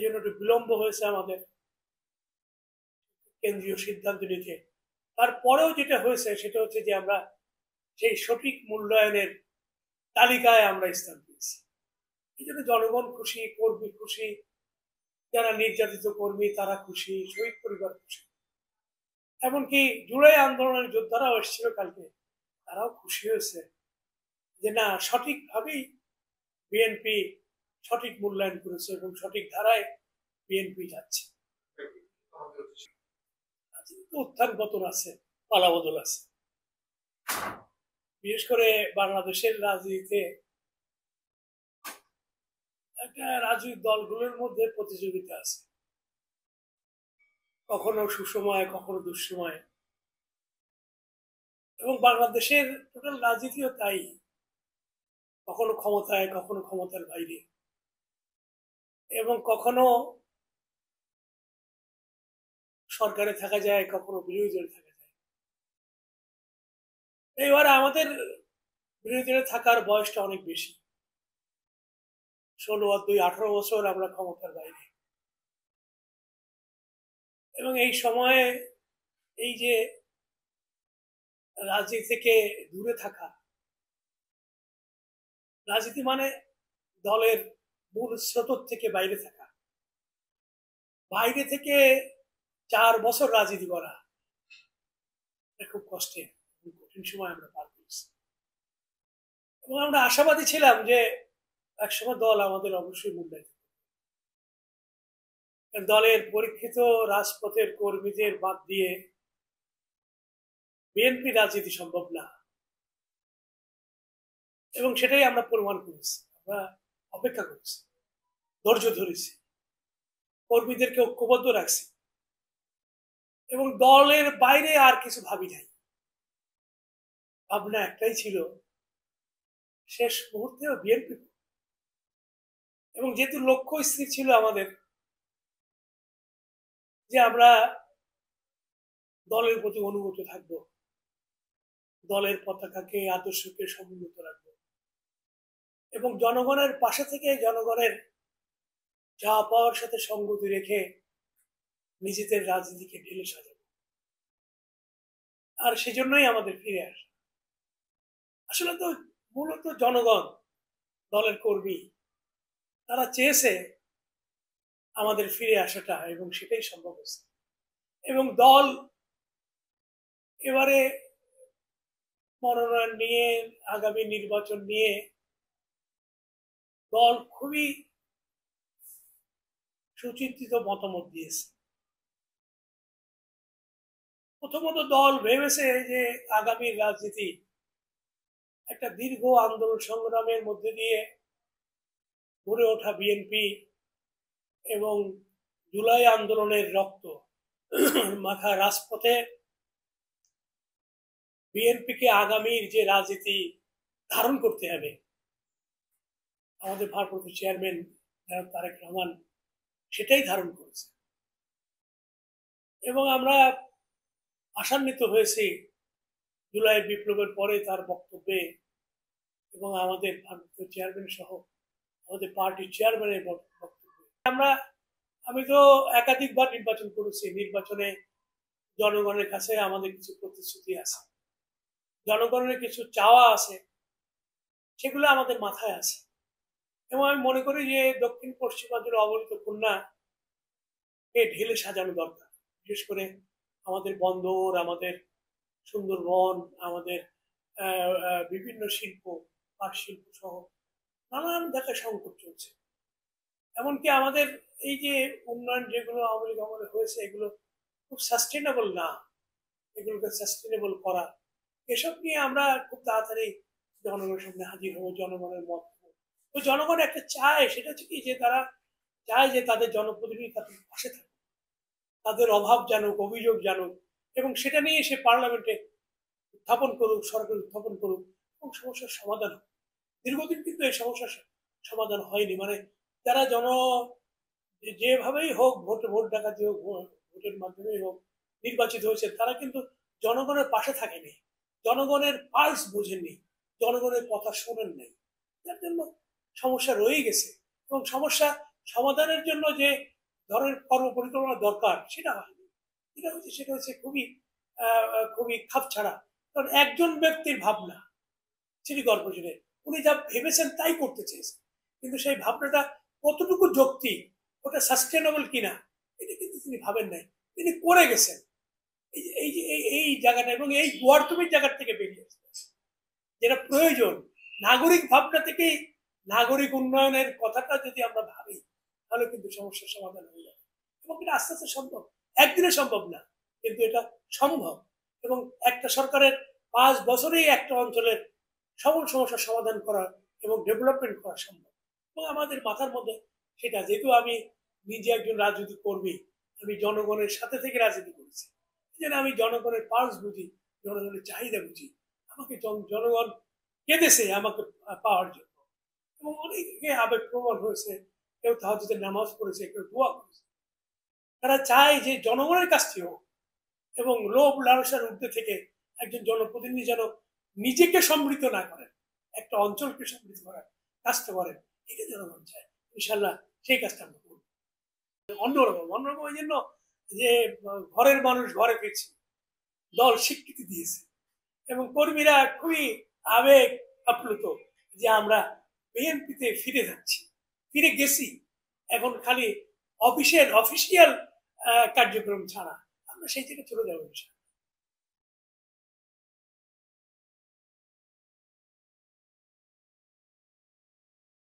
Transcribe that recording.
এই জন্য একটু বিলম্ব হয়েছে আমাদের কেন্দ্রীয় সিদ্ধান্ত নিতে। তারপরেও যেটা হয়েছে সেটা হচ্ছে যে আমরা সেই সঠিক মূল্যায়নের তালিকায় আমরা স্থান পেয়েছি। এই জন্য জনগণ খুশি, কর্মী খুশি, যারা নির্যাতিত কর্মী তারা খুশি, শহীদ পরিবার খুশি, এমনকি জুলাই আন্দোলনের যোদ্ধারাও এসেছিল কালকে, তারাও খুশি হয়েছে যে না, সঠিকভাবেই বিএনপি সঠিক মূল্যায়ন করেছে এবং সঠিক ধারায় বিএনপি যাচ্ছে। উত্থান পতন আছে, পালাবদল আছে। বিশেষ করে বাংলাদেশের রাজনীতিতে একটা রাজনৈতিক দলগুলোর মধ্যে প্রতিযোগিতা আছে, কখনো সুসময় কখনো দুঃসময়, এবং বাংলাদেশের টোটাল রাজনীতিও তাই, কখনো ক্ষমতায় কখনো ক্ষমতার বাইরে, এবং কখনো সরকারে থাকা যায় কখনো বিরোধী দলে থাকা যায়। এবার আমাদের বিরোধী দলে থাকার বয়সটা অনেক বেশি, 16 আর 2 18 বছর আমরা ক্ষমতার বাইরে, এবং এই সময়ে এই যে রাজনীতি থেকে দূরে থাকা, রাজনীতি মানে দলের মূল স্রোত থেকে বাইরে থাকা, বাইরে থেকে 4 বছর রাজনীতি করা খুব কষ্টের, কঠিন সময় আমরা পার করেছি। এবং আমরা আশাবাদী ছিলাম যে একসময় দল আমাদের অবশ্যই মূল্যায়িত, দলের পরীক্ষিত রাজপথের কর্মীদের বাদ দিয়ে বিএনপি রাজনীতি সম্ভব না, এবং সেটাই আমরা প্রমাণ করেছি। আমরা অপেক্ষা করেছি, ধৈর্য ধরেছি, কর্মীদেরকে ঐক্যবদ্ধ রাখছি, এবং দলের বাইরে আর কিছু ভাবি নাই। ভাবনা একটাই ছিল, শেষ মুহূর্তেও বিএনপি, এবং যেহেতু লক্ষ্য স্থির ছিল আমাদের যে আমরা দলের প্রতি অনুগত থাকবো, দলের পতাকাকে আদর্শকে সমুন্নত রাখবো, এবং জনগণের পাশে থেকে জনগণের যা পাওয়ার সাথে সঙ্গতি রেখে নিজেদের রাজনীতিকে ঢেলে সাজাবো। আর সেজন্যই আমাদের ফিরে আসা। আসলে তো মূলত জনগণ, দলের কর্মী, তারা চেয়েছে আমাদের ফিরে আসাটা, এবং সেটাই সম্ভব হয়েছে। এবং দল এবারে মনোনয়ন নিয়ে, আগামী নির্বাচন নিয়ে দল খুবই সুচিন্তিত মতামত দিয়েছে। প্রথমত দল ভেবেছে যে আগামী রাজনীতি একটা দীর্ঘ আন্দোলন সংগ্রামের মধ্যে দিয়ে গড়ে ওঠা বিএনপি এবং জুলাই আন্দোলনের রক্ত মাখা রাজপথে বিএনপিকে আগামীর যে রাজনীতি ধারণ করতে হবে, আমাদের ভারপ্রাপ্ত চেয়ারম্যান জনাব তারেক রহমান সেটাই ধারণ করেছে। এবং আমরা আশান্বিত হয়েছি জুলাই বিপ্লবের পরে তার বক্তব্যে, এবং আমাদের ভারপ্রাপ্ত চেয়ারম্যান সহ আমাদের পার্টির চেয়ারম্যানের বক্তব্যে। আমি তো একাধিকবার নির্বাচন করেছি, নির্বাচনে জনগণের কাছে আমাদের কিছু প্রতিশ্রুতি আছে, জনগণের কিছু চাওয়া আছে, সেগুলো আমাদের মাথায় আছে। এবং আমি মনে করি যে দক্ষিণ পশ্চিমাঞ্চলের অবহেলিত খুলনাকে ঢেলে সাজানো দরকার। বিশেষ করে আমাদের বন্দর, আমাদের সুন্দরবন, আমাদের বিভিন্ন শিল্প, পাট শিল্প সহ নানান জায়গায় সংকট চলছে। এমনকি আমাদের এই যে উন্নয়ন যেগুলো আওয়ামী লীগ আমলে হয়েছে, এগুলো খুব সাস্টেনেবল না, এগুলোকে সাস্টেনেবল করা, এসব নিয়ে আমরা খুব তাড়াতাড়ি জনগণের সামনে হাজির হবো, জনগণের মত। তো জনগণ একটা চায়, সেটা হচ্ছে কি যে তারা চায় যে তাদের জনপ্রতিনিধি তাদের পাশে থাকে, তাদের অভাব জানুক, অভিযোগ জানুক, এবং সেটা নিয়ে সে পার্লামেন্টে উত্থাপন করুক, সরকার উত্থাপন করুক, এবং সমস্যার সমাধান হোক। দীর্ঘদিন কিন্তু এই সমস্যার সমাধান হয়নি। মানে যারা যেভাবেই হোক, ভোট ডাকাতি হোক, ভোটের মাধ্যমেই হোক নির্বাচিত হয়েছে, তারা কিন্তু জনগণের পাশে থাকেনি, জনগণের পালস বোঝেননি, জনগণের কথা শোনেন নাই, যার জন্য সমস্যা রয়ে গেছে। এবং সমস্যা সমাধানের জন্য যে ধরনের কর্ম পরিকল্পনা দরকার সেটা হয়নি। সেটা হচ্ছে খুবই খুবই খাপ ছাড়া। কারণ একজন ব্যক্তির ভাবনা সিটি কর্পোরেশনের, উনি যা ভেবেছেন তাই করতে চেয়েছেন, কিন্তু সেই ভাবনাটা কতটুকু যৌক্তিক, ওটা সাস্টেনেবল কিনা এটা কিন্তু তিনি ভাবেন নাই, তিনি করে গেছেন। এই জায়গাটা এবং এই গোয়ার্তমের জায়গা থেকে বেরিয়ে আসছে যেটা প্রয়োজন। নাগরিক ভাবনা থেকেই নাগরিক উন্নয়নের কথাটা যদি আমরা ভাবি তাহলে কিন্তু সমস্যার সমাধান হয়ে যাবে, এবং এটা আস্তে আস্তে সম্ভব, একদিনে সম্ভব না কিন্তু এটা সম্ভব। এবং একটা সরকারের 5 বছরেই একটা অঞ্চলের সকল সমস্যার সমাধান করা এবং ডেভেলপমেন্ট করা সম্ভব। এবং আমাদের মাথার মধ্যে সেটা, যেহেতু আমি নিজে একজন রাজনীতি কর্মী, আমি জনগণের সাথে থেকে রাজনীতি করেছি, যেন আমি জনগণের পালস বুঝি, জনগণের চাহিদা বুঝি। আমাকে জনগণ কেঁদেছে আমাকে পাওয়ার জন্য, এবং অনেকে আবেগ প্রবণ হয়েছে, কেউ তাহাজ্জুদের নামাজ পড়েছে, কেউ দোয়া করেছে। তারা চায় যে জনগণের কাছ থেকে হোক, এবং লোভ লালসার ঊর্ধ্বে থেকে একজন জনপ্রতিনিধি যেন নিজেকে সমৃদ্ধ না করেন, একটা অঞ্চলকে সমৃদ্ধ করার কাজটা করেন, এটা জনগণ চায়। ইনশাল্লাহ সেই কাজটা আমরা করব। অন্যরকম এই জন্য যে ঘরের মানুষ ঘরে ফিরছে, দল স্বীকৃতি দিয়েছে এবং কর্মীরা খুবই আবেগ আপ্লুত যে আমরা বিএনপিতে ফিরে যাচ্ছি, ফিরে গেছি। এখন খালি অফিসিয়াল কার্যক্রম ছাড়া আমরা সেই জায়গায় চলে যাবো।